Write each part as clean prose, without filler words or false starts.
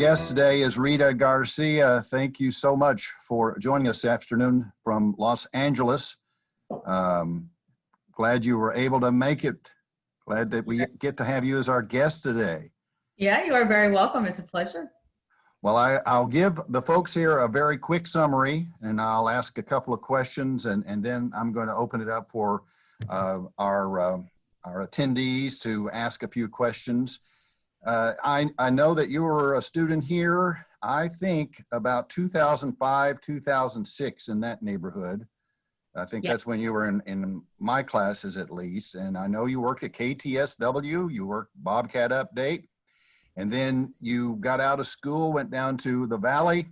guest today is Rita Garcia. Thank you so much for joining us this afternoon from Los Angeles. Glad you were able to make it. Glad that we get to have you as our guest today. Yeah, you are very welcome. It's a pleasure. Well, I'll give the folks here a very quick summary, and I'll ask a couple of questions, and then I'm going to open it up for our attendees to ask a few questions. I know that you were a student here, I think about 2005, 2006, in that neighborhood. I think that's when you were in my classes at least. And I know you worked at KTSW, you worked Bobcat Update, and then you got out of school, went down to the Valley,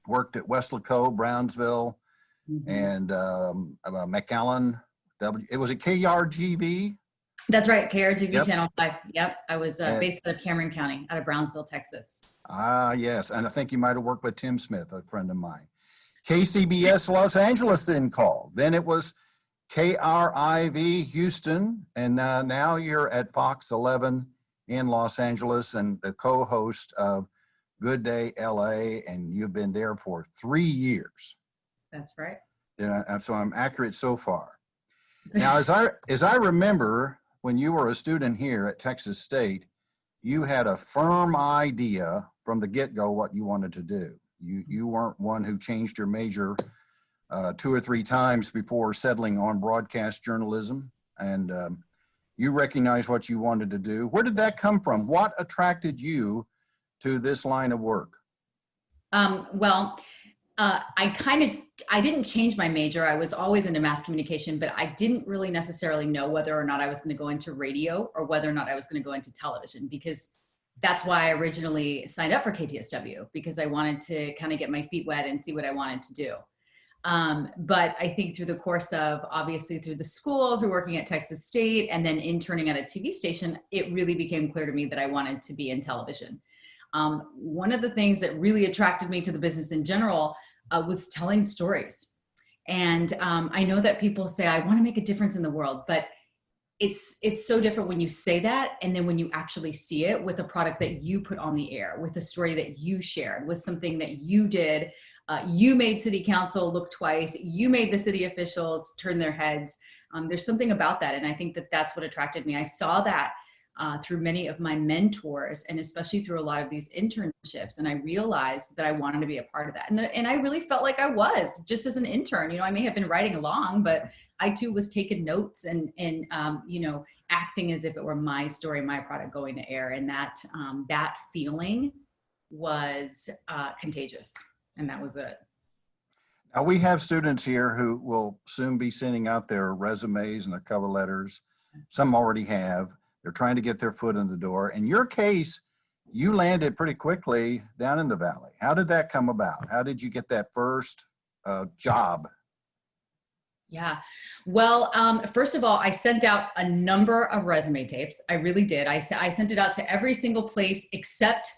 worked at Weslaco, Brownsville, and McAllen. It was at KRGV? That's right, KRGV Channel 5. Yep, I was based out of Cameron County, out of Brownsville, Texas. Ah, yes, and I think you might have worked with Tim Smith, a friend of mine. KCBS Los Angeles then called. Then it was KRIV Houston, and now you're at Fox 11 in Los Angeles and the co-host of Good Day L.A., and you've been there for 3 years. That's right. Yeah, and so I'm accurate so far. Now, as I remember, when you were a student here at Texas State, you had a firm idea from the get-go what you wanted to do. You weren't one who changed your major 2 or 3 times before settling on broadcast journalism, and you recognized what you wanted to do. Where did that come from? What attracted you to this line of work? I didn't change my major. I was always into mass communication, but I didn't really necessarily know whether or not I was going to go into radio or whether or not I was going to go into television, because that's why I originally signed up for KTSW, because I wanted to kind of get my feet wet and see what I wanted to do. But I think through the course of, obviously through the school, through working at Texas State, and then interning at a TV station, it really became clear to me that I wanted to be in television. One of the things that really attracted me to the business in general was telling stories. And I know that people say, I want to make a difference in the world, but it's so different when you say that and then when you actually see it with a product that you put on the air, with a story that you shared, with something that you did. You made city council look twice. You made the city officials turn their heads. There's something about that. And I think that that's what attracted me. I saw that through many of my mentors, and especially through a lot of these internships. And I realized that I wanted to be a part of that. And I really felt like I was, just as an intern. You know, I may have been writing along, but I too was taking notes and you know, acting as if it were my story, my product going to air. And that feeling was contagious. And that was it. Now, we have students here who will soon be sending out their resumes and their cover letters. Some already have. They're trying to get their foot in the door. In your case, you landed pretty quickly down in the Valley. How did that come about? How did you get that first job? Yeah. Well, first of all, I sent out a number of resume tapes. I really did. I sent it out to every single place except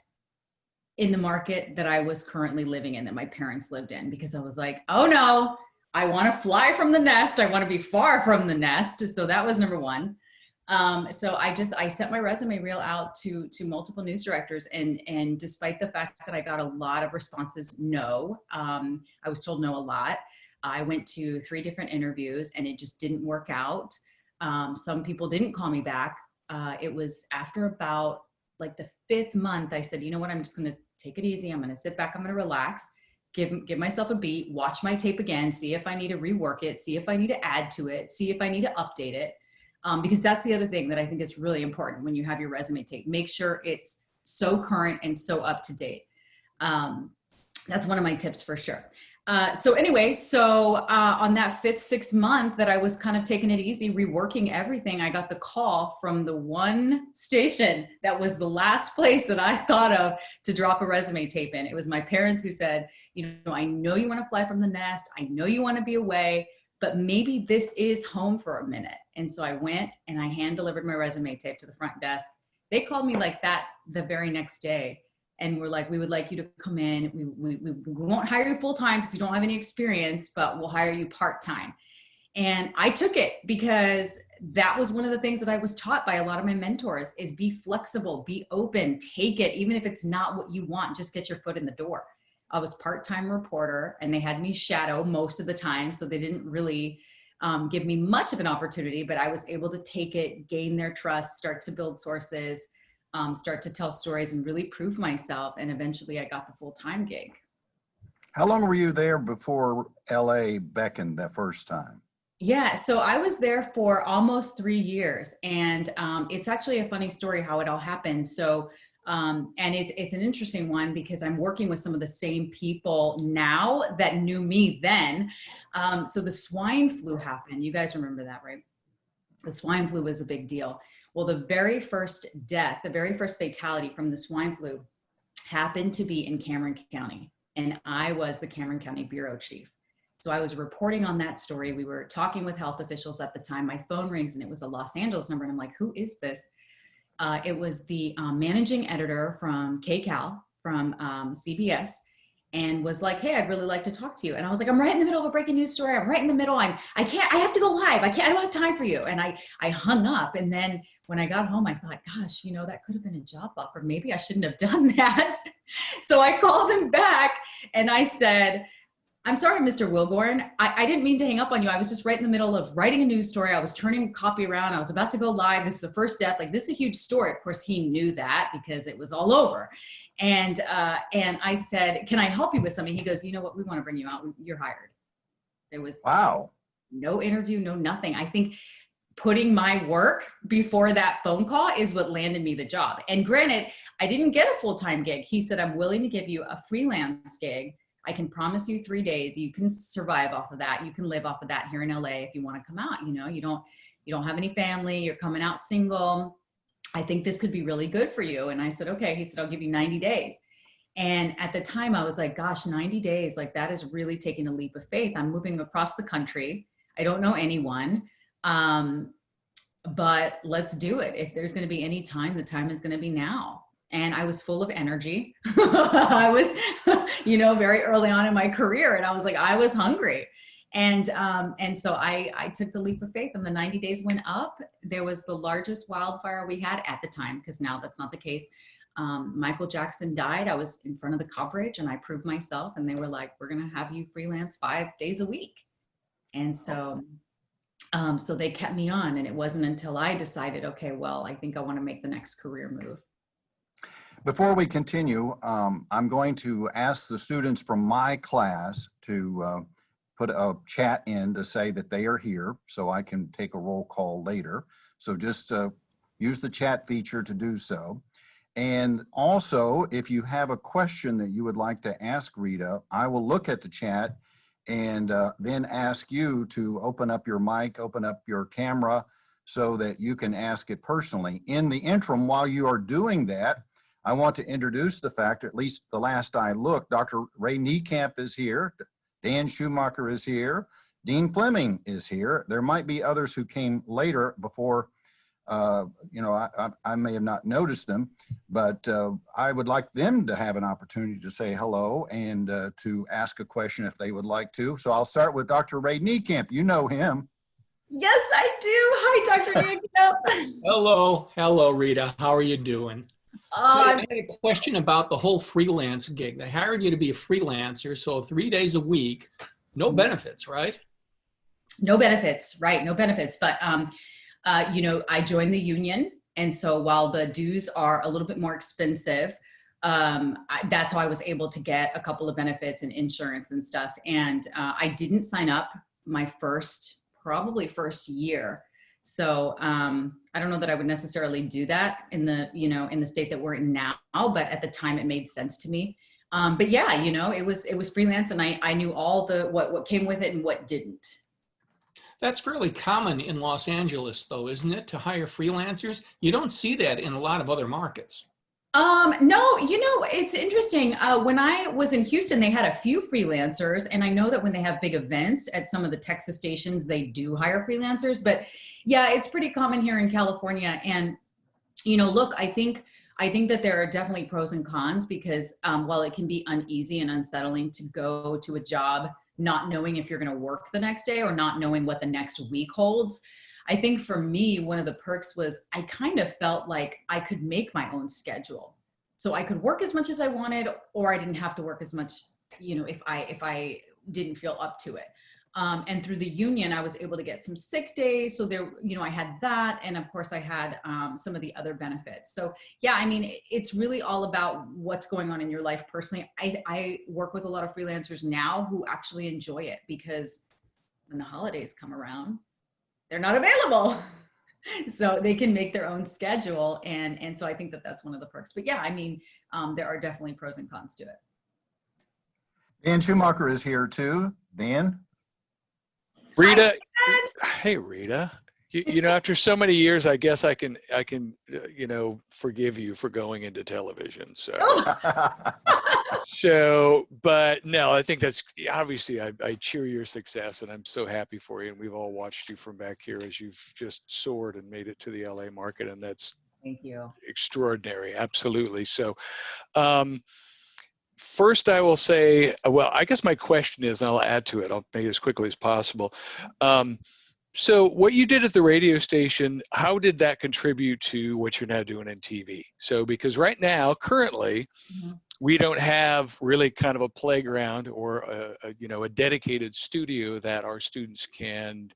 in the market that I was currently living in, that my parents lived in, because I was like, oh no, I want to fly from the nest. I want to be far from the nest. So that was number one. So I sent my resume reel out to multiple news directors, and despite the fact that I got a lot of responses, no, I was told no a lot. I went to 3 different interviews and it just didn't work out. Some people didn't call me back. It was after about like the 5th month, I said, you know what, I'm just going to take it easy. I'm going to sit back. I'm going to relax, give myself a beat, watch my tape again, see if I need to rework it, see if I need to add to it, see if I need to update it. Because that's the other thing that I think is really important when you have your resume tape. Make sure it's so current and so up to date. That's one of my tips for sure. So anyway, on that 5th, 6th month that I was kind of taking it easy, reworking everything, I got the call from the one station that was the last place that I thought of to drop a resume tape in. It was my parents who said, you know, I know you want to fly from the nest. I know you want to be away, but maybe this is home for a minute. And so I went and I hand delivered my resume tape to the front desk. They called me like that the very next day. And we're like, we would like you to come in. We won't hire you full-time because you don't have any experience, but we'll hire you part-time. And I took it because that was one of the things that I was taught by a lot of my mentors is be flexible, be open, take it. Even if it's not what you want, just get your foot in the door. I was part-time reporter and they had me shadow most of the time. So they didn't really give me much of an opportunity, but I was able to take it, gain their trust, start to build sources, start to tell stories and really prove myself. And eventually I got the full-time gig. How long were you there before LA beckoned that first time? Yeah, so I was there for almost 3 years, and it's actually a funny story how it all happened. So, and it's an interesting one because I'm working with some of the same people now that knew me then. So the swine flu happened. You guys remember that, right? The swine flu was a big deal. Well, the very first death, the very first fatality from the swine flu happened to be in Cameron County, and I was the Cameron County bureau chief. So I was reporting on that story. We were talking with health officials at the time. My phone rings and it was a Los Angeles number. And I'm like, who is this? It was the managing editor from KCAL, from CBS, and was like, hey, I'd really like to talk to you. And I was like, I'm right in the middle of a breaking news story. I'm right in the middle. I have to go live. I don't have time for you. And I hung up. And then when I got home, I thought, gosh, that could have been a job offer. Maybe I shouldn't have done that. So I called him back and I said, I'm sorry, Mr. Wilgorn. I didn't mean to hang up on you. I was just right in the middle of writing a news story. I was turning copy around. I was about to go live. This is the first death. Like, this is a huge story. Of course, he knew that because it was all over. And I said, can I help you with something? He goes, you know what? We want to bring you out. You're hired. There was no interview, no nothing. I think putting my work before that phone call is what landed me the job. And granted, I didn't get a full-time gig. He said, I'm willing to give you a freelance gig. I can promise you 3 days. You can survive off of that. You can live off of that here in LA if you want to come out. You don't have any family. You're coming out single. I think this could be really good for you. And I said, okay. He said, I'll give you 90 days. And at the time I was like, gosh, 90 days, like that is really taking a leap of faith. I'm moving across the country. I don't know anyone. But let's do it. If there's going to be any time, the time is going to be now. And I was full of energy. I was, very early on in my career, and I was like, I was hungry. And so I took the leap of faith, and the 90 days went up. There was the largest wildfire we had at the time, because now that's not the case. Michael Jackson died. I was in front of the coverage, and I proved myself, and they were like, we're going to have you freelance 5 days a week. And so, so they kept me on, and it wasn't until I decided, okay, well, I think I want to make the next career move. Before we continue, I'm going to ask the students from my class to put a chat in to say that they are here so I can take a roll call later. So just use the chat feature to do so. And also, if you have a question that you would like to ask Rita, I will look at the chat and then ask you to open up your mic, open up your camera so that you can ask it personally. In the interim, while you are doing that, I want to introduce the fact, at least the last I looked, Dr. Ray Niekamp is here, Dan Schumacher is here, Dean Fleming is here. There might be others who came later before, I may have not noticed them, but I would like them to have an opportunity to say hello and to ask a question if they would like to. So I'll start with Dr. Ray Niekamp. You know him. Yes, I do. Hi, Dr. Niekamp. Hello, Rita. How are you doing? So I had a question about the whole freelance gig. They hired you to be a freelancer, so 3 days a week, no benefits, right? No benefits, right? No benefits. But, I joined the union. And so while the dues are a little bit more expensive, that's how I was able to get a couple of benefits and insurance and stuff. And I didn't sign up my probably first year. So I don't know that I would necessarily do that in the state that we're in now, but at the time it made sense to me. But yeah, it was freelance, and I knew all what came with it and what didn't. That's fairly common in Los Angeles, though, isn't it, to hire freelancers? You don't see that in a lot of other markets. No, it's interesting. When I was in Houston, they had a few freelancers, and I know that when they have big events at some of the Texas stations, they do hire freelancers, but yeah, it's pretty common here in California. And, look, I think that there are definitely pros and cons because, while it can be uneasy and unsettling to go to a job, not knowing if you're going to work the next day or not knowing what the next week holds, I think for me, one of the perks was I kind of felt like I could make my own schedule. So I could work as much as I wanted, or I didn't have to work as much, if I didn't feel up to it. And through the union, I was able to get some sick days. So there, I had that. And of course I had some of the other benefits. So yeah, I mean, it's really all about what's going on in your life personally. I work with a lot of freelancers now who actually enjoy it, because when the holidays come around, they're not available. So they can make their own schedule. And so I think that that's one of the perks. But yeah, I mean, there are definitely pros and cons to it. Dan Schumacher is here too. Dan? Rita, hey Rita, after so many years, I guess I can forgive you for going into television. But no, I think that's obviously I cheer your success, and I'm so happy for you. And we've all watched you from back here as you've just soared and made it to the LA market, and that's Thank you. extraordinary. Absolutely. So, first, I will say, well, I guess my question is, and I'll add to it, I'll make it as quickly as possible. So what you did at the radio station, how did that contribute to what you're now doing in TV? So because right now, currently, we don't have really kind of a playground or a dedicated studio that our students can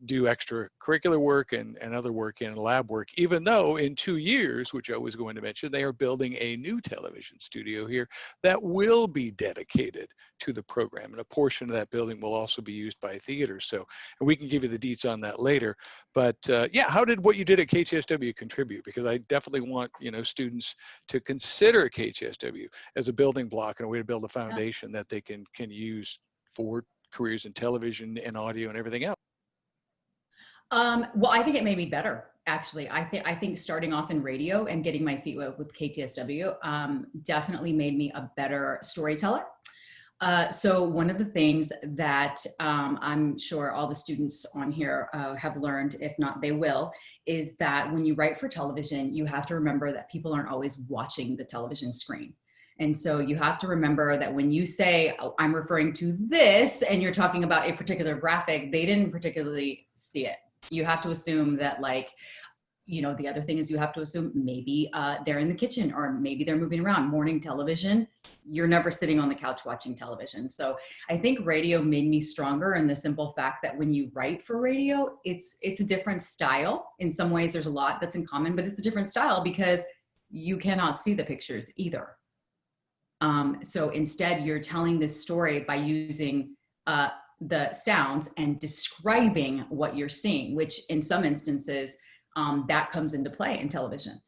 do extracurricular work and other work in lab work, even though in 2 years, which I was going to mention, they are building a new television studio here that will be dedicated to the program. And a portion of that building will also be used by theater. So, and we can give you the deets on that later. But yeah, how did what you did at KTSW contribute? Because I definitely want, students to consider KTSW as a building block and a way to build a foundation that they can use for careers in television and audio and everything else. Well, I think it made me better, actually. I think starting off in radio and getting my feet wet with KTSW definitely made me a better storyteller. So one of the things that I'm sure all the students on here have learned, if not they will, is that when you write for television, you have to remember that people aren't always watching the television screen. And so you have to remember that when you say, oh, I'm referring to this, and you're talking about a particular graphic, they didn't particularly see it. You have to assume that, the other thing is you have to assume maybe they're in the kitchen, or maybe they're moving around. Morning television, you're never sitting on the couch watching television. So I think radio made me stronger in the simple fact that when you write for radio, it's a different style. In some ways, there's a lot that's in common, but it's a different style because you cannot see the pictures either. So instead, you're telling this story by using the sounds and describing what you're seeing, which in some instances, that comes into play in television.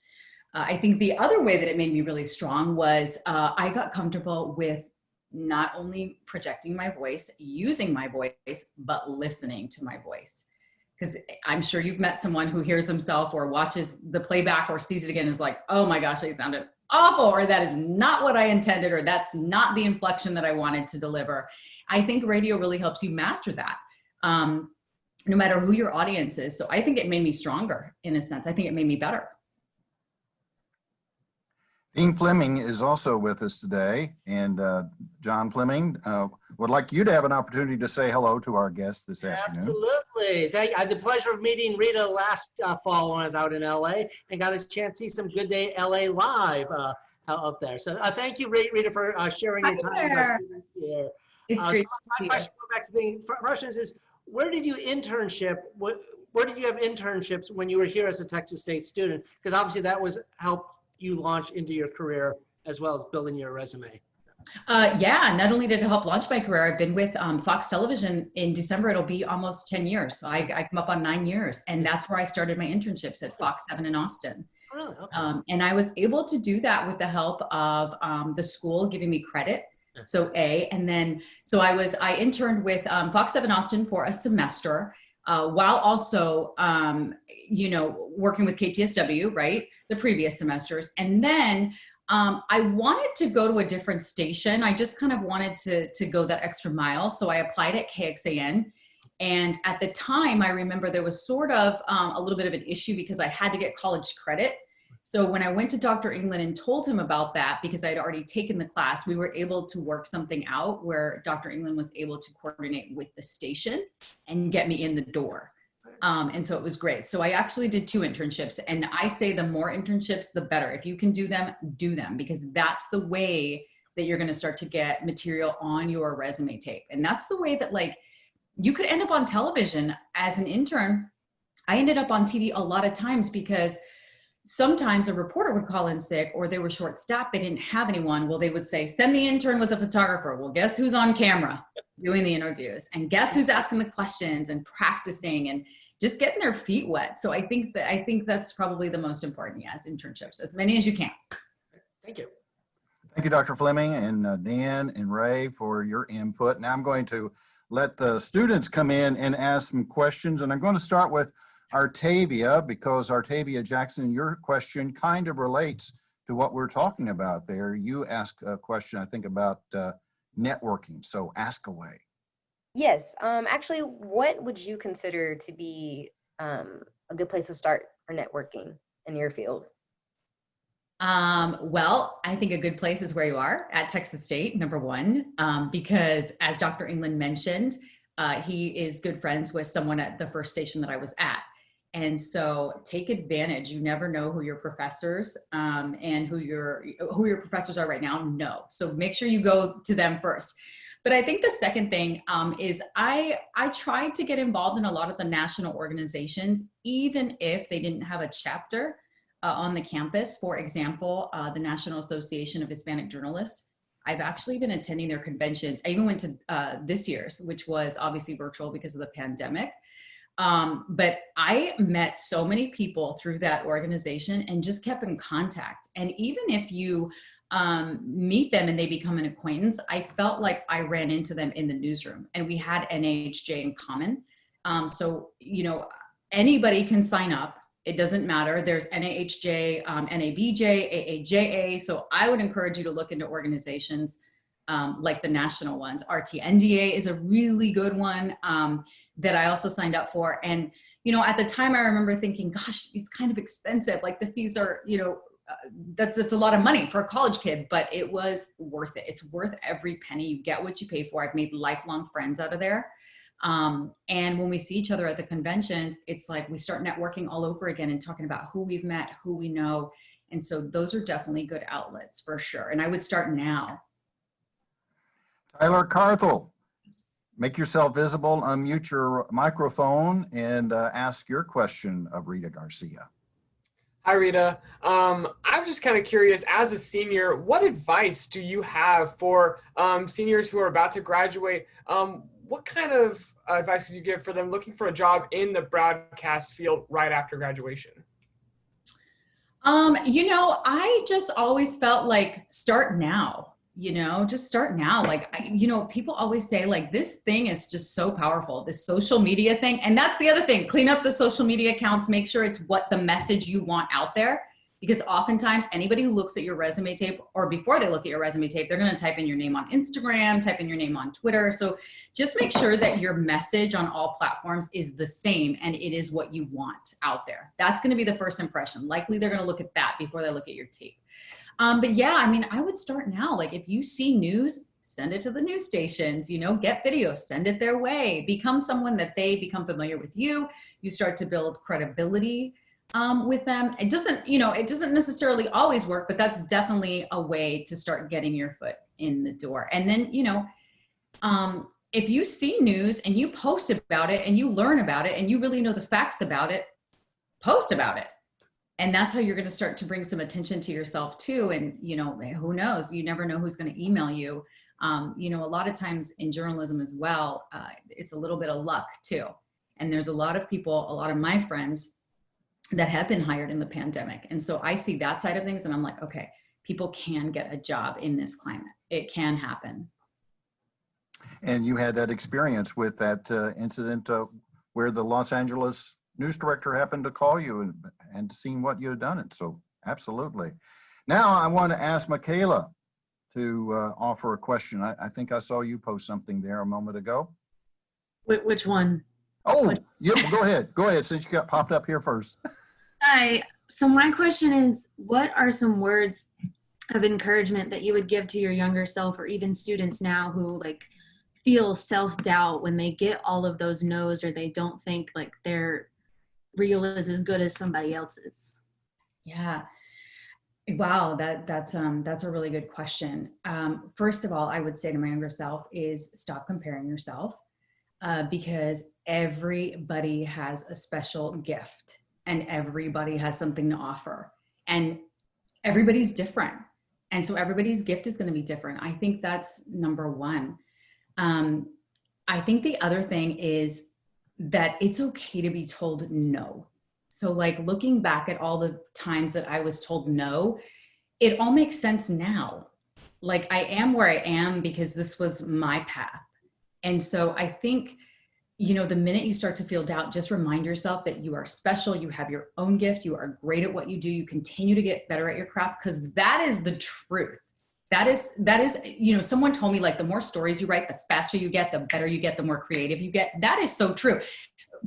I think the other way that it made me really strong was I got comfortable with not only projecting my voice, using my voice, but listening to my voice. Because I'm sure you've met someone who hears himself or watches the playback or sees it again and is like, oh my gosh, I sounded awful, or that is not what I intended, or that's not the inflection that I wanted to deliver. I think radio really helps you master that, no matter who your audience is. So I think it made me stronger in a sense. I think it made me better. Dean Fleming is also with us today, and John Fleming would like you to have an opportunity to say hello to our guest this afternoon. Absolutely. I had the pleasure of meeting Rita last fall when I was out in LA and got a chance to see some Good Day L.A. live out there. So thank you, Rita, for sharing your time with us here. It's great. My question, going back to the Russians, is where did you internship? Where did you have internships when you were here as a Texas State student? Because obviously that was helped you launch into your career as well as building your resume. Yeah, not only did it help launch my career, I've been with Fox Television. In December, it'll be almost 10 years. So I come up on 9 years, and that's where I started my internships at Fox 7 in Austin. Really? Okay. And I was able to do that with the help of the school giving me credit. So and then, so I interned with Fox 7 Austin for a semester, while also, working with KTSW, right? The previous semesters. And then I wanted to go to a different station. I just kind of wanted to go that extra mile. So I applied at KXAN. And at the time, I remember there was sort of a little bit of an issue because I had to get college credit. So when I went to Dr. England and told him about that, because I'd already taken the class, we were able to work something out where Dr. England was able to coordinate with the station and get me in the door. And so it was great. So I actually did 2 internships, and I say the more internships, the better. If you can do them, because that's the way that you're going to start to get material on your resume tape. And that's the way that, like, you could end up on television as an intern. I ended up on TV a lot of times because sometimes a reporter would call in sick, or they were short staffed. They didn't have anyone. Well, they would say, send the intern with a photographer. Well, guess who's on camera doing the interviews, and guess who's asking the questions and practicing and just getting their feet wet. So I think that's probably the most important. Yes, internships, as many as you can. Thank you. Thank you, Dr. Fleming and Dan and Ray, for your input. Now I'm going to let the students come in and ask some questions, and I'm going to start with Artavia, because Artavia Jackson, your question kind of relates to what we're talking about there. You asked a question, I think, about networking, so ask away. Yes, actually, what would you consider to be a good place to start for networking in your field? Well, I think a good place is where you are at Texas State, number one, because as Dr. England mentioned, he is good friends with someone at the first station that I was at. And so take advantage. You never know who your professors and who your professors are right now know. So make sure you go to them first. But I think the second thing is I tried to get involved in a lot of the national organizations, even if they didn't have a chapter on the campus. For example, the National Association of Hispanic Journalists. I've actually been attending their conventions. I even went to this year's, which was obviously virtual because of the pandemic. But I met so many people through that organization and just kept in contact. And even if you meet them and they become an acquaintance, I felt like I ran into them in the newsroom, and we had NAHJ in common. So, you know, anybody can sign up. It doesn't matter. There's NAHJ, NABJ, AAJA. So I would encourage you to look into organizations like the national ones. RTNDA is a really good one that I also signed up for. And, you know, at the time I remember thinking, gosh, it's kind of expensive. Like the fees are, you know, that's a lot of money for a college kid, but it was worth it. It's worth every penny. You get what you pay for. I've made lifelong friends out of there. And when we see each other at the conventions, it's like we start networking all over again and talking about who we've met, who we know. And so those are definitely good outlets for sure. And I would start now. Tyler Carthel, make yourself visible, unmute your microphone, and ask your question of Rita Garcia. Hi, Rita. I was just kind of curious, as a senior, what advice do you have for seniors who are about to graduate? What kind of advice could you give for them looking for a job in the broadcast field right after graduation? You know, I just always felt like start now. You know, just start now. Like, you know, people always say like, this thing is just so powerful, this social media thing. And that's the other thing, clean up the social media accounts, make sure it's what the message you want out there. Because oftentimes anybody who looks at your resume tape, or before they look at your resume tape, they're going to type in your name on Instagram, type in your name on Twitter. So just make sure that your message on all platforms is the same and it is what you want out there. That's going to be the first impression. Likely they're going to look at that before they look at your tape. But yeah, I mean, I would start now. Like if you see news, send it to the news stations, you know, get videos, send it their way, become someone that they become familiar with you. You start to build credibility with them. It doesn't, you know, it doesn't necessarily always work, but that's definitely a way to start getting your foot in the door. And then, you know, if you see news and you post about it and you learn about it and you really know the facts about it, post about it. And that's how you're going to start to bring some attention to yourself too. And, you know, who knows, you never know who's going to email you. You know, a lot of times in journalism as well, it's a little bit of luck too. And there's a lot of people, a lot of my friends that have been hired in the pandemic. And so I see that side of things and I'm like, okay, people can get a job in this climate. It can happen. And you had that experience with that incident where the Los Angeles news director happened to call you and seen what you had done it. So absolutely. Now I want to ask Michaela to offer a question. I think I saw you post something there a moment ago. Which one? Oh, yeah, go ahead. Go ahead, since you got popped up here first. Hi. So my question is, what are some words of encouragement that you would give to your younger self or even students now who like feel self-doubt when they get all of those no's, or they don't think like their reel is as good as somebody else's? Yeah. Wow, that's a really good question. First of all, I would say to my younger self is stop comparing yourself, because everybody has a special gift and everybody has something to offer, and everybody's different. And so everybody's gift is going to be different. I think that's number one. I think the other thing is that it's okay to be told no. So like looking back at all the times that I was told no, it all makes sense now. Like I am where I am because this was my path. And so I think, you know, the minute you start to feel doubt, just remind yourself that you are special. You have your own gift. You are great at what you do. You continue to get better at your craft, because that is the truth. That is, you know, someone told me like the more stories you write, the faster you get, the better you get, the more creative you get. That is so true.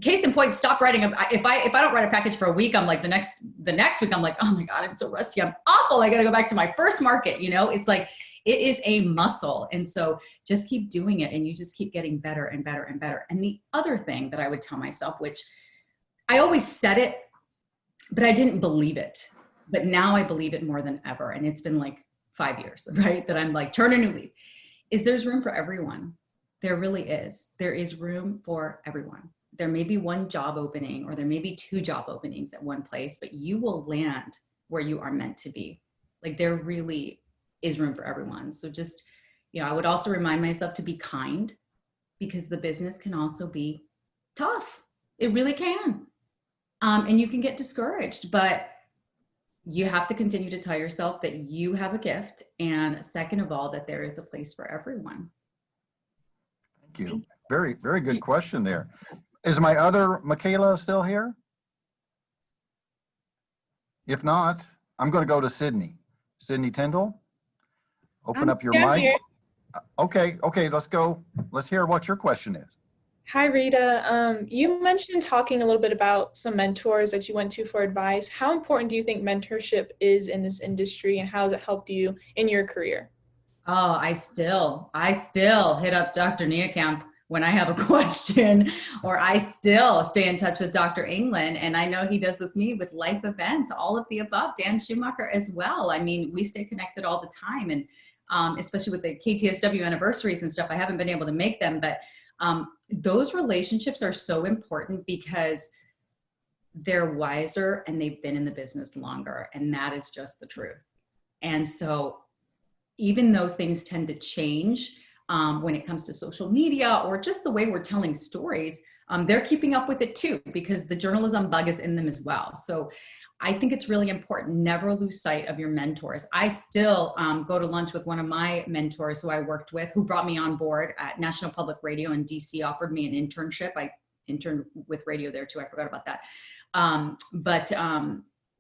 Case in point, stop writing. If I don't write a package for a week, I'm like the next week, I'm like, oh my God, I'm so rusty. I'm awful. I got to go back to my first market. You know, it's like, it is a muscle. And so just keep doing it and you just keep getting better and better and better. And the other thing that I would tell myself, which I always said it, but I didn't believe it. But now I believe it more than ever. And it's been like 5 years, right? That I'm like, turn a new leaf, is there's room for everyone. There really is. There is room for everyone. There may be one job opening or there may be 2 job openings at one place, but you will land where you are meant to be. Like there really is room for everyone. So just, you know, I would also remind myself to be kind, because the business can also be tough. It really can. And you can get discouraged, but you have to continue to tell yourself that you have a gift. And second of all, that there is a place for everyone. Thank you. Very, very good question there. Is my other Michaela still here? If not, I'm going to go to Sydney. Sydney Tyndall, open up your mic. Here. Okay, let's go. Let's hear what your question is. Hi, Rita. You mentioned talking a little bit about some mentors that you went to for advice. How important do you think mentorship is in this industry, and how has it helped you in your career? Oh, I still hit up Dr. Niekamp when I have a question, or I still stay in touch with Dr. England, and I know he does with me with life events, all of the above. Dan Schumacher as well. I mean, we stay connected all the time, and especially with the KTSW anniversaries and stuff. I haven't been able to make them, but those relationships are so important because they're wiser and they've been in the business longer, and that is just the truth. And so even though things tend to change when it comes to social media or just the way we're telling stories, they're keeping up with it too, because the journalism bug is in them as well. So I think it's really important. Never lose sight of your mentors. I still go to lunch with one of my mentors who I worked with, who brought me on board at National Public Radio in DC, offered me an internship. I interned with radio there too. I forgot about that. But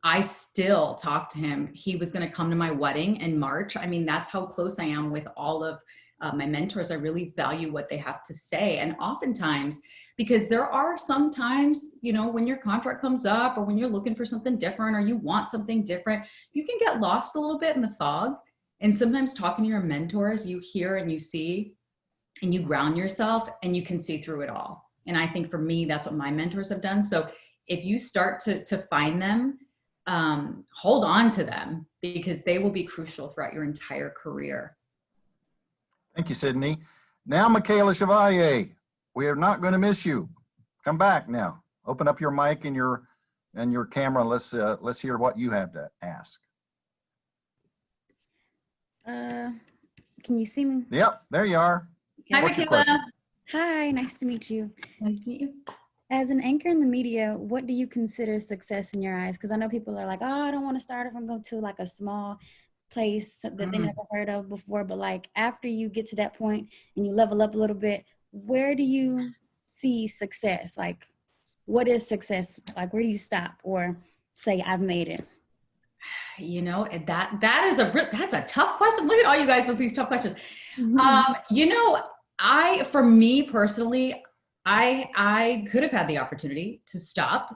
I still talk to him. He was going to come to my wedding in March. I mean, that's how close I am with all of my mentors. I really value what they have to say. And oftentimes, because there are some times, you know, when your contract comes up or when you're looking for something different or you want something different, you can get lost a little bit in the fog. And sometimes talking to your mentors, you hear and you see and you ground yourself and you can see through it all. And I think for me, that's what my mentors have done. So if you start to find them, hold on to them, because they will be crucial throughout your entire career. Thank you, Sydney. Now, Michaela Chevalier, we are not going to miss you. Come back now. Open up your mic and your camera. Let's hear what you have to ask. Can you see me? Yep, there you are. Hi, What's your Michaela. question? Hi, nice to meet you. Nice to meet you. As an anchor in the media, what do you consider success in your eyes? Because I know people are like, oh, I don't want to start if I'm going to like a small place that they never heard of before. But like after you get to that point and you level up a little bit, where do you see success? Like, what is success? Like, where do you stop or say I've made it? You know, that's a tough question. Look at all you guys with these tough questions. You know, for me personally, I could have had the opportunity to stop.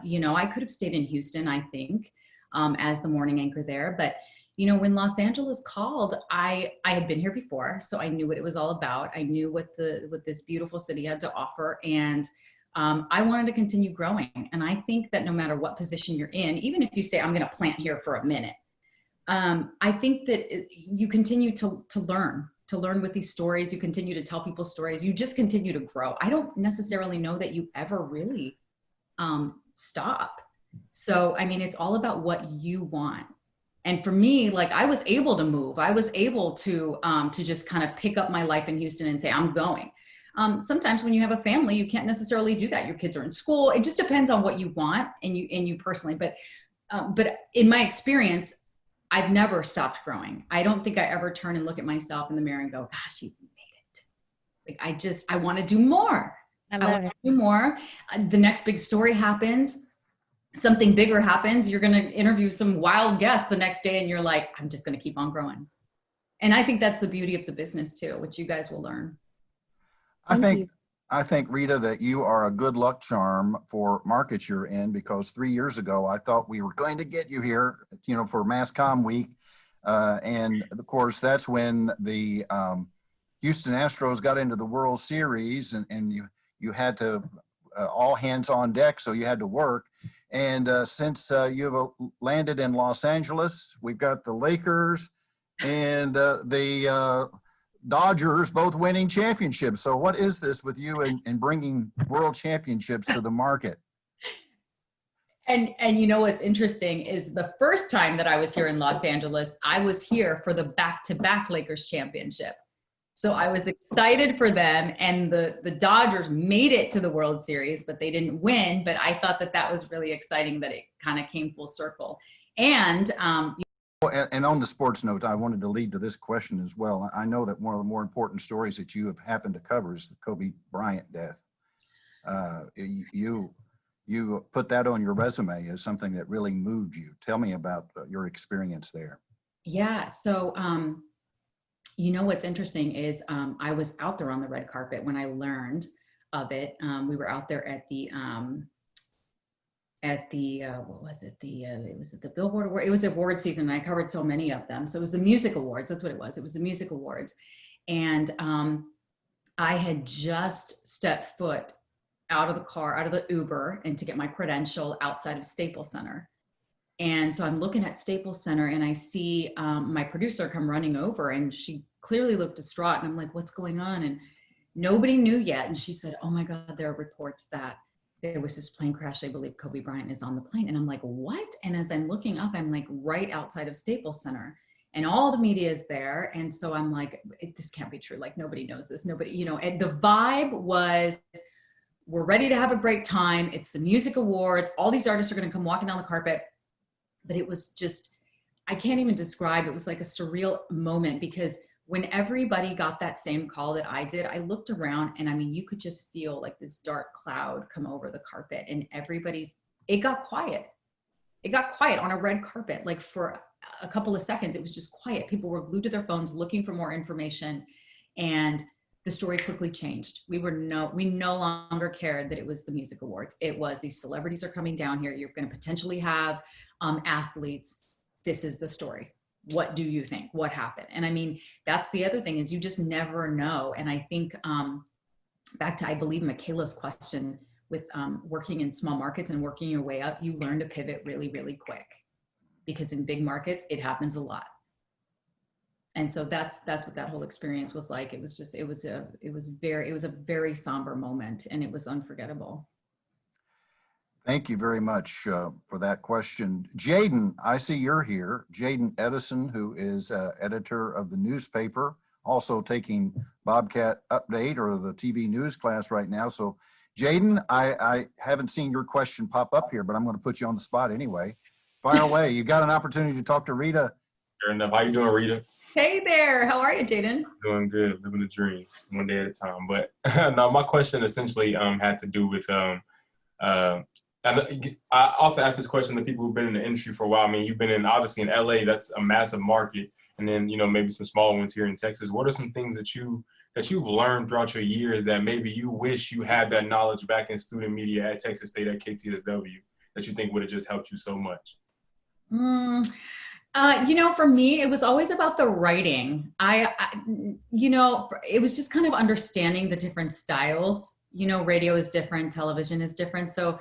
You know, I could have stayed in Houston, I think, as the morning anchor there. But, you know, when Los Angeles called, I had been here before, so I knew what it was all about. I knew what this beautiful city had to offer, and I wanted to continue growing. And I think that no matter what position you're in, even if you say, I'm going to plant here for a minute, I think that you continue to learn with these stories. You continue to tell people stories. You just continue to grow. I don't necessarily know that you ever really stop. So, I mean, it's all about what you want. And for me, like, I was able to move. I was able to just kind of pick up my life in Houston and say, I'm going. Sometimes when you have a family, you can't necessarily do that. Your kids are in school. It just depends on what you want and you personally. But in my experience, I've never stopped growing. I don't think I ever turn and look at myself in the mirror and go, gosh, you made it. Like, I want to do more. I want to do more. The next big story happens. Something bigger happens. You're going to interview some wild guests the next day and you're like, I'm just going to keep on growing. And I think that's the beauty of the business too, which you guys will learn. I think, Rita, that you are a good luck charm for markets you're in, because 3 years ago, I thought we were going to get you here, you know, for Mass Comm week. And of course, that's when the Houston Astros got into the World Series, and you had to, all hands on deck, so you had to work. And since you've landed in Los Angeles, we've got the Lakers and the Dodgers both winning championships. So what is this with you and bringing world championships to the market? And you know what's interesting is the first time that I was here in Los Angeles, I was here for the back-to-back Lakers championship. So I was excited for them, and the Dodgers made it to the World Series, but they didn't win. But I thought that was really exciting that it kind of came full circle. And and on the sports note, I wanted to lead to this question as well. I know that one of the more important stories that you have happened to cover is the Kobe Bryant death. You put that on your resume as something that really moved you. Tell me about your experience there. Yeah. So, you know, what's interesting is I was out there on the red carpet when I learned of it. We were out there at the what was it? It was at the Billboard Award. It was award season, and I covered so many of them. So it was the music awards. That's what it was. It was the music awards. And I had just stepped foot out of the car, out of the Uber, and to get my credential outside of Staples Center. And so I'm looking at Staples Center, and I see my producer come running over, and she clearly looked distraught. And I'm like, what's going on? And nobody knew yet. And she said, oh my God, there are reports that there was this plane crash. I believe Kobe Bryant is on the plane. And I'm like, what? And as I'm looking up, I'm like right outside of Staples Center, and all the media is there. And so I'm like, this can't be true. Like, nobody knows this. Nobody, you know, and the vibe was, we're ready to have a great time. It's the music awards. All these artists are going to come walking down the carpet. But it was just, I can't even describe. It was like a surreal moment, because when everybody got that same call that I did, I looked around, and I mean, you could just feel like this dark cloud come over the carpet, and it got quiet. It got quiet on a red carpet. Like, for a couple of seconds, it was just quiet. People were glued to their phones looking for more information. And the story quickly changed. We no longer cared that it was the music awards. It was, these celebrities are coming down here. You're going to potentially have athletes. This is the story. What do you think? What happened? And I mean, that's the other thing, is you just never know. And I think back to, I believe, Michaela's question with working in small markets and working your way up, you learn to pivot really, really quick, because in big markets, it happens a lot. And so that's what that whole experience was like. It was just, it was a very somber moment, and it was unforgettable. Thank you very much for that question. Jaden, I see you're here. Jaden Edison, who is editor of the newspaper, also taking Bobcat Update or the TV news class right now. So Jaden, I haven't seen your question pop up here, but I'm going to put you on the spot anyway. Fire away. You got an opportunity to talk to Rita. Fair enough. How you doing, Rita? Hey there. How are you, Jaden? Doing good. Living the dream, one day at a time. But no, my question essentially had to do with I often ask this question to people who've been in the industry for a while. I mean, you've been obviously in LA, that's a massive market. And then, you know, maybe some smaller ones here in Texas. What are some things that you've learned throughout your years that maybe you wish you had that knowledge back in student media at Texas State, at KTSW, that you think would have just helped you so much? For me, it was always about the writing. It was just kind of understanding the different styles. Radio is different, television is different. So,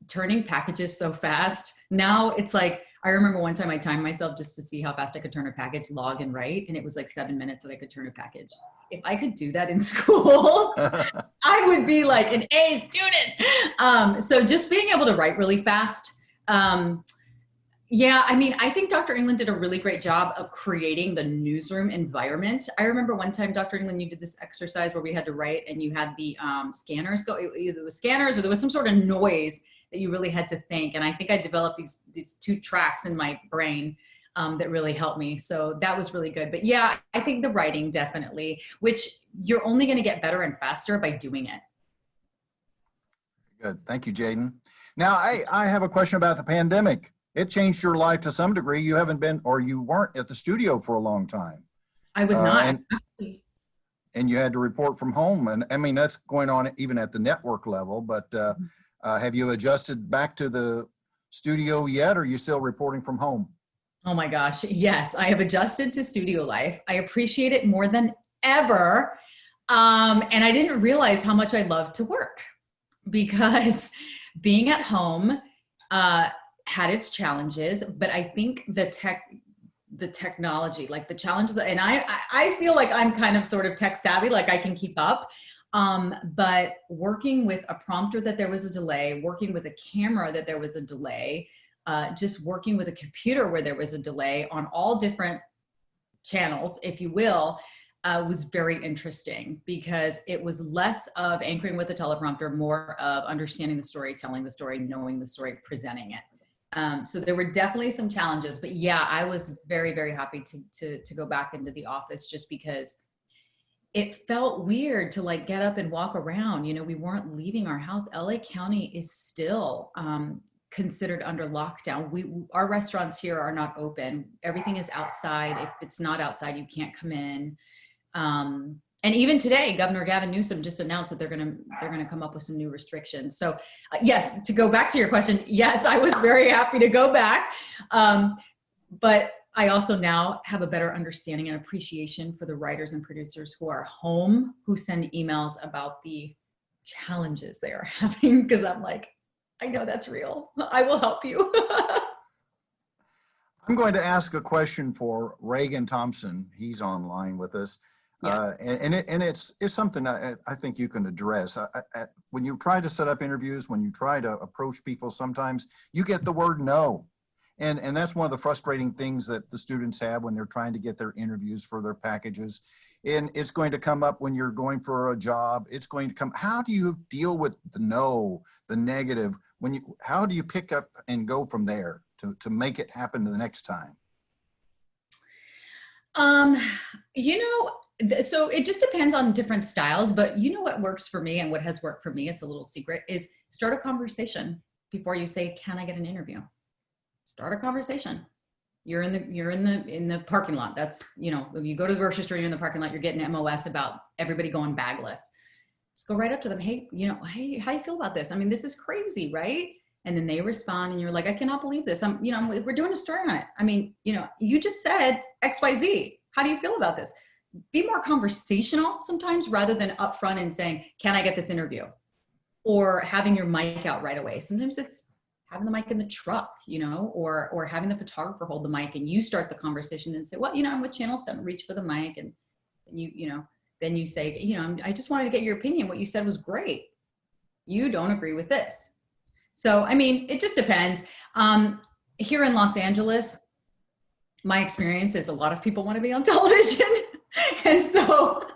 turning packages so fast. Now it's like, I remember one time I timed myself just to see how fast I could turn a package, log and write, and it was like 7 minutes that I could turn a package. If I could do that in school, I would be like an A student. So just being able to write really fast. I think Dr. England did a really great job of creating the newsroom environment. I remember one time, Dr. England, you did this exercise where we had to write and you had the scanners go, either the scanners or there was some sort of noise that you really had to think. And I think I developed these 2 tracks in my brain that really helped me. So that was really good. But yeah, I think the writing definitely, which you're only going to get better and faster by doing it. Good. Thank you, Jaden. Now, I have a question about the pandemic. It changed your life to some degree. You haven't been, or you weren't at the studio for a long time. I was not. And you had to report from home. And I mean, that's going on even at the network level, but have you adjusted back to the studio yet, or are you still reporting from home? Oh my gosh, yes, I have adjusted to studio life. I appreciate it more than ever. And I didn't realize how much I love to work, because being at home had its challenges, but I think the technology, like the challenges, and I feel like I'm kind of sort of tech savvy, like I can keep up. But working with a prompter that there was a delay, working with a camera that there was a delay, just working with a computer where there was a delay on all different channels, if you will, was very interesting, because it was less of anchoring with a teleprompter, more of understanding the story, telling the story, knowing the story, presenting it. So there were definitely some challenges, but yeah, I was very, very happy to go back into the office, just because it felt weird to like get up and walk around. We weren't leaving our house. LA County is still considered under lockdown. Our restaurants here are not open. Everything is outside. If it's not outside, you can't come in. And even today, Governor Gavin Newsom just announced that they're gonna come up with some new restrictions. So yes, to go back to your question, yes, I was very happy to go back. But I also now have a better understanding and appreciation for the writers and producers who are home, who send emails about the challenges they are having, because I'm like, I know that's real. I will help you. I'm going to ask a question for Reagan Thompson. He's online with us. Yeah. And it's something I think you can address. When you try to set up interviews, when you try to approach people, sometimes you get the word no. And that's one of the frustrating things that the students have when they're trying to get their interviews for their packages. And it's going to come up when you're going for a job. It's going to come. How do you deal with the no, the negative? How do you pick up and go from there to make it happen the next time? So it just depends on different styles, but what works for me and what has worked for me, it's a little secret, is start a conversation before you say, can I get an interview? Start a conversation. You're in the parking lot. That's, when you go to the grocery store, you're in the parking lot, you're getting MOS about everybody going bagless. Just go right up to them. Hey, hey, how do you feel about this? I mean, this is crazy, right? And then they respond and you're like, I cannot believe this. We're doing a story on it. I mean, you just said XYZ. How do you feel about this? Be more conversational sometimes, rather than upfront and saying, can I get this interview? Or having your mic out right away. Sometimes it's having the mic in the truck, or having the photographer hold the mic and you start the conversation and say, well, I'm with Channel 7, reach for the mic. And then you say, I just wanted to get your opinion. What you said was great. You don't agree with this. So, I mean, it just depends. Here in Los Angeles, my experience is a lot of people want to be on television. And so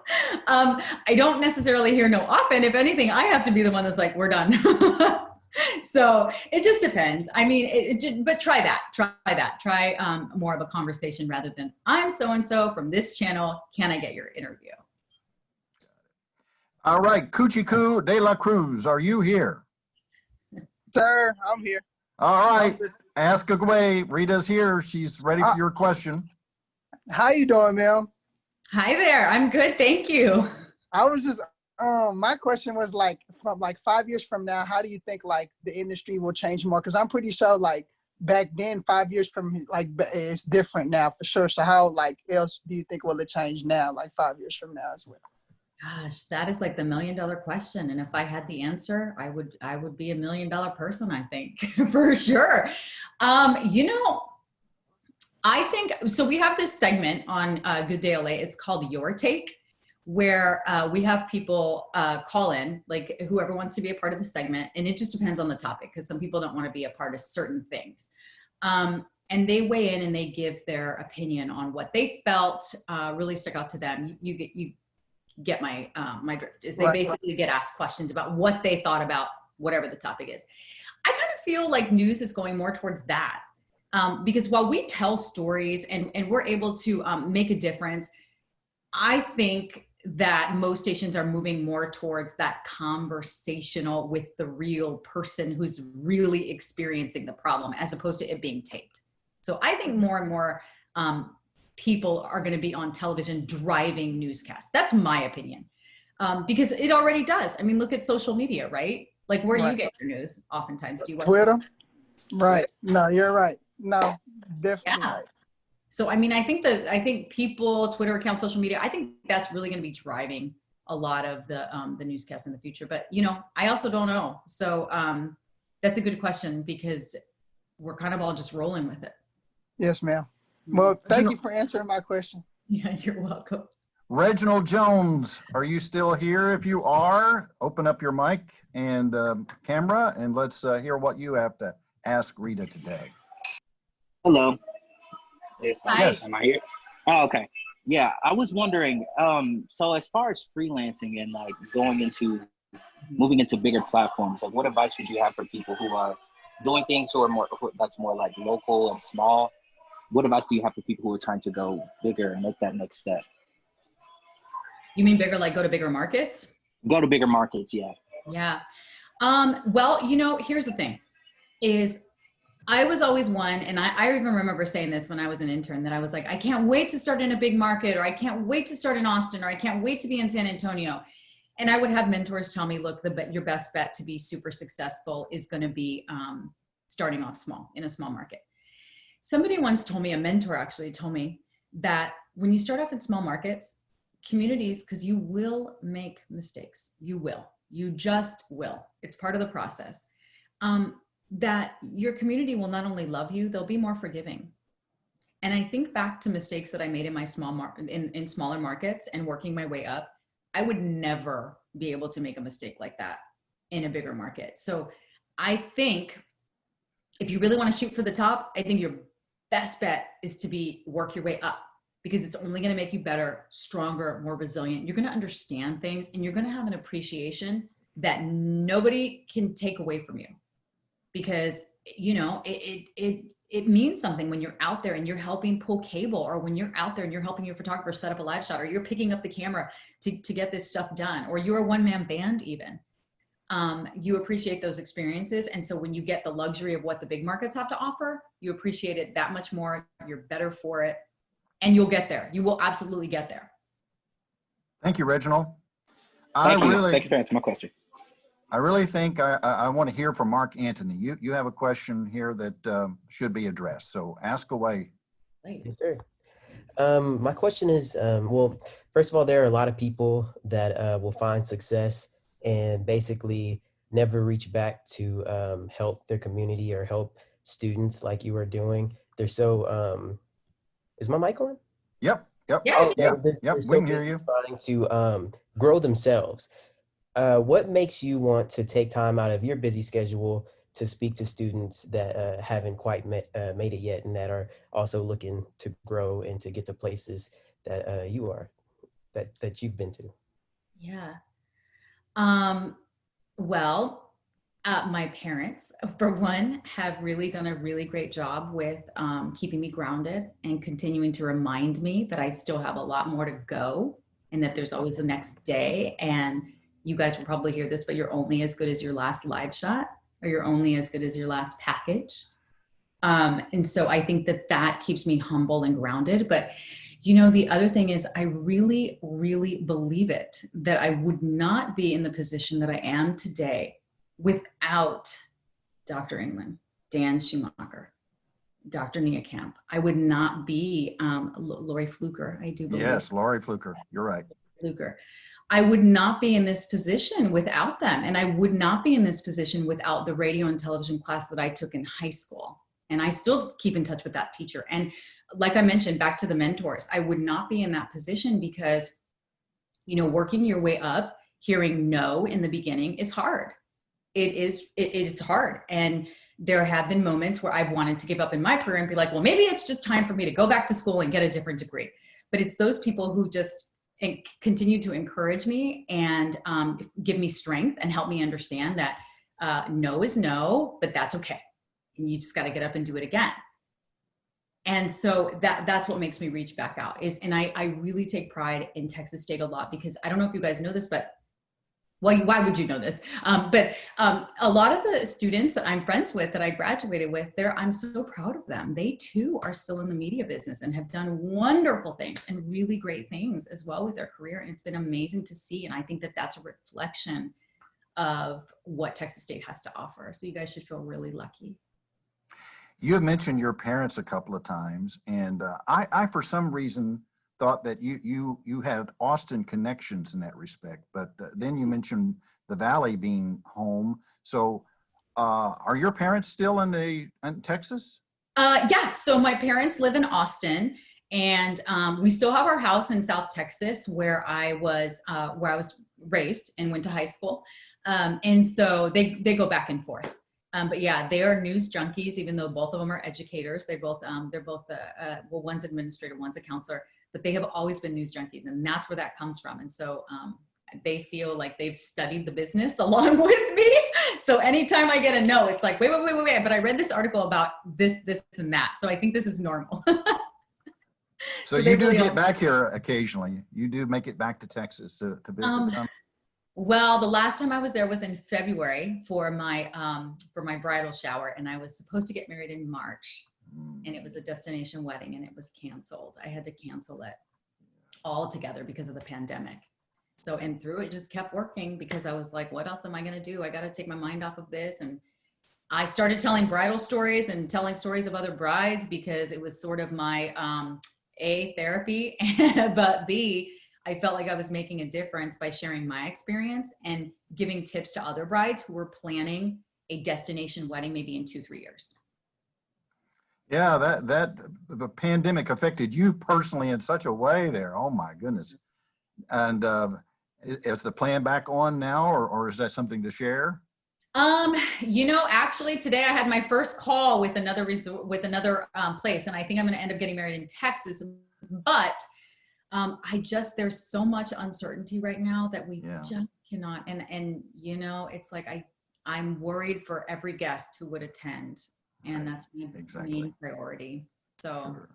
I don't necessarily hear no often. If anything, I have to be the one that's like, we're done. So it just depends. I mean, but try that. Try more of a conversation rather than, I'm so-and-so from this channel. Can I get your interview? All right. Cuchicu de la Cruz, are you here? Sir, I'm here. All right. Ask away. Rita's here. She's ready for your question. How you doing, ma'am? Hi there. I'm good. Thank you. I was just, my question was from 5 years from now, how do you think like the industry will change more? Because I'm pretty sure like back then, 5 years from like it's different now for sure. So how like else do you think will it change now, like 5 years from now as well? Gosh, that is like the $1 million question. And if I had the answer, I would be $1 million person, I think, for sure. You know, I think, so we have this segment on Good Day L.A. It's called Your Take, where we have people call in, like whoever wants to be a part of the segment. And it just depends on the topic, because some people don't want to be a part of certain things. And they weigh in and they give their opinion on what they felt really stuck out to them. You get my my drift, is they basically get asked questions about what they thought about whatever the topic is. I kind of feel like news is going more towards that. Because while we tell stories and we're able to make a difference, I think that most stations are moving more towards that conversational with the real person who's really experiencing the problem, as opposed to it being taped. So I think more and more people are going to be on television driving newscasts. That's my opinion. Because it already does. I mean, look at social media, right? Like, where do you get your news? Oftentimes, do you watch Twitter? Right. No, you're right. No, definitely right. So, I mean, I think people, Twitter accounts, social media, I think that's really going to be driving a lot of the newscasts in the future. But, you know, I also don't know. So that's a good question, because we're kind of all just rolling with it. Yes, ma'am. Well, thank you for answering my question. Yeah, you're welcome. Reginald Jones, are you still here? If you are, open up your mic and camera, and let's hear what you have to ask Rita today. Hello. Yes. Am I here? Oh, okay. Yeah, I was wondering, so as far as freelancing and like moving into bigger platforms, like what advice would you have for people who are doing things that's more like local and small? What advice do you have for people who are trying to go bigger and make that next step? You mean bigger, like go to bigger markets? Go to bigger markets, yeah. Yeah. Well, you know, here's the thing is I was always one, and I even remember saying this when I was an intern, that I was like, I can't wait to start in a big market, or I can't wait to start in Austin, or I can't wait to be in San Antonio. And I would have mentors tell me, look, your best bet to be super successful is going to be starting off small, in a small market. Somebody once told me, a mentor actually told me, that when you start off in small markets, communities, because you will make mistakes. You just will. It's part of the process. That your community will not only love you, they'll be more forgiving. And I think back to mistakes that I made in my in smaller markets and working my way up. I would never be able to make a mistake like that in a bigger market. So I think if you really want to shoot for the top, I think your best bet is to work your way up, because it's only going to make you better, stronger, more resilient. You're going to understand things, and you're going to have an appreciation that nobody can take away from you. Because, you know, it means something when you're out there and you're helping pull cable, or when you're out there and you're helping your photographer set up a live shot, or you're picking up the camera to get this stuff done, or you're a one-man band even. You appreciate those experiences. And so when you get the luxury of what the big markets have to offer, you appreciate it that much more. You're better for it, and you'll get there. You will absolutely get there. Thank you, Reginald. Thank you for answering my question. I really think I want to hear from Mark Anthony. You have a question here that should be addressed. So ask away. Yes, sir. My question is, well, first of all, there are a lot of people that will find success and basically never reach back to help their community or help students like you are doing. They're so, is my mic on? Yep. Oh, yeah. They're We so can hear you. trying to grow themselves. What makes you want to take time out of your busy schedule to speak to students that haven't quite made it yet, and that are also looking to grow and to get to places that you are, that you've been to? Yeah. Well, my parents, for one, have really done a really great job with keeping me grounded and continuing to remind me that I still have a lot more to go, and that there's always the next day. And you guys will probably hear this, but you're only as good as your last live shot, or you're only as good as your last package. And so I think that keeps me humble and grounded. But, you know, the other thing is I really, really believe it, that I would not be in the position that I am today without Dr. England, Dan Schumacher. Dr. Niekamp. I would not be Lori Fluker. I do believe. Yes, Lori Fluker. You're right. Fluker. I would not be in this position without them. And I would not be in this position without the radio and television class that I took in high school. And I still keep in touch with that teacher. And like I mentioned, back to the mentors, I would not be in that position because, you know, working your way up, hearing no in the beginning is hard. It is hard. And there have been moments where I've wanted to give up in my career and be like, well, maybe it's just time for me to go back to school and get a different degree. But it's those people who just continue to encourage me and give me strength and help me understand that no is no, but that's okay. And you just got to get up and do it again. And so that's what makes me reach back out and I really take pride in Texas State a lot, because I don't know if you guys know this, but well, why would you know this? But a lot of the students that I'm friends with, that I graduated with, I'm so proud of them. They too are still in the media business and have done wonderful things and really great things as well with their career. And it's been amazing to see. And I think that that's a reflection of what Texas State has to offer. So you guys should feel really lucky. You have mentioned your parents a couple of times, and I for some reason thought that you had Austin connections in that respect, but then you mentioned the Valley being home. So are your parents still in Texas? Yeah, so my parents live in Austin, and we still have our house in South Texas where I was raised and went to high school. And so they go back and forth. But yeah, they are news junkies, even though both of them are educators. They're both well, one's administrator, one's a counselor, but they have always been news junkies, and that's where that comes from. And so they feel like they've studied the business along with me. So anytime I get a no, it's like, wait, but I read this article about this, and that. So I think this is normal. So you do get back here occasionally. You do make it back to Texas to visit some. Well, the last time I was there was in February for my bridal shower, and I was supposed to get married in March, and it was a destination wedding, and it was canceled. I had to cancel it altogether because of the pandemic. So, and through it just kept working, because I was like, what else am I going to do? I got to take my mind off of this. And I started telling bridal stories and telling stories of other brides, because it was sort of my A, therapy, but B, I felt like I was making a difference by sharing my experience and giving tips to other brides who were planning a destination wedding maybe in 2-3 years. Yeah, that the pandemic affected you personally in such a way there. Oh my goodness. And is the plan back on now, or is that something to share? You know, actually today I had my first call with another resort, with another place, and I think I'm going to end up getting married in Texas, but there's so much uncertainty right now that we just cannot, and you know, it's like I'm worried for every guest who would attend, and that's my main priority. So sure.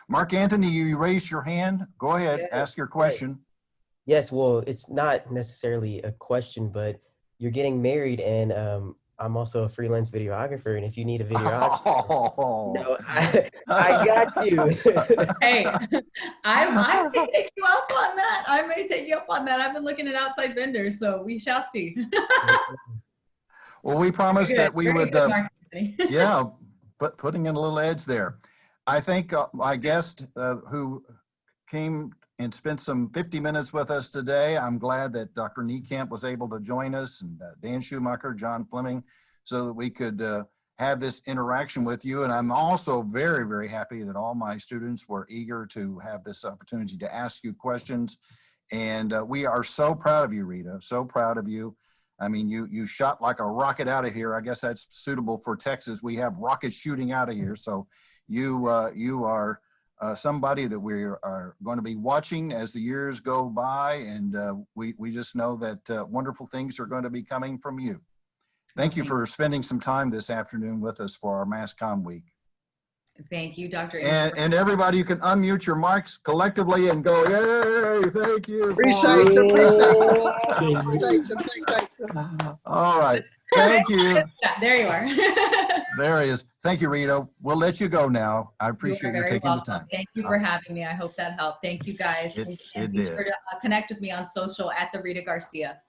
Mark Anthony, you raised your hand. Go ahead, ask your question. Yes, well, it's not necessarily a question, but you're getting married, and I'm also a freelance videographer, and if you need a videographer, you know, I got you. Hey, I may take you up on that. I may take you up on that. I've been looking at outside vendors, so we shall see. Well, we promised that we would, putting in a little edge there. I think my guest who came and spent some 50 minutes with us today, I'm glad that Dr. Niekamp was able to join us, and Dan Schumacher, John Fleming, so that we could have this interaction with you. And I'm also very, very happy that all my students were eager to have this opportunity to ask you questions. And we are so proud of you, Rita, so proud of you. I mean, you shot like a rocket out of here. I guess that's suitable for Texas. We have rockets shooting out of here. So you are somebody that we are going to be watching as the years go by, and we just know that wonderful things are going to be coming from you. Thank you for spending some time this afternoon with us for our Mass Comm Week. Thank you, Dr. And everybody, you can unmute your mics collectively and go, yay, thank you. Appreciate you. All right, thank you. There you are. There he is. Thank you, Rita. We'll let you go now. I appreciate you taking the time. Thank you for having me. I hope that helped. Thank you, guys. It Be did. sure to connect with me on social at the Rita Garcia.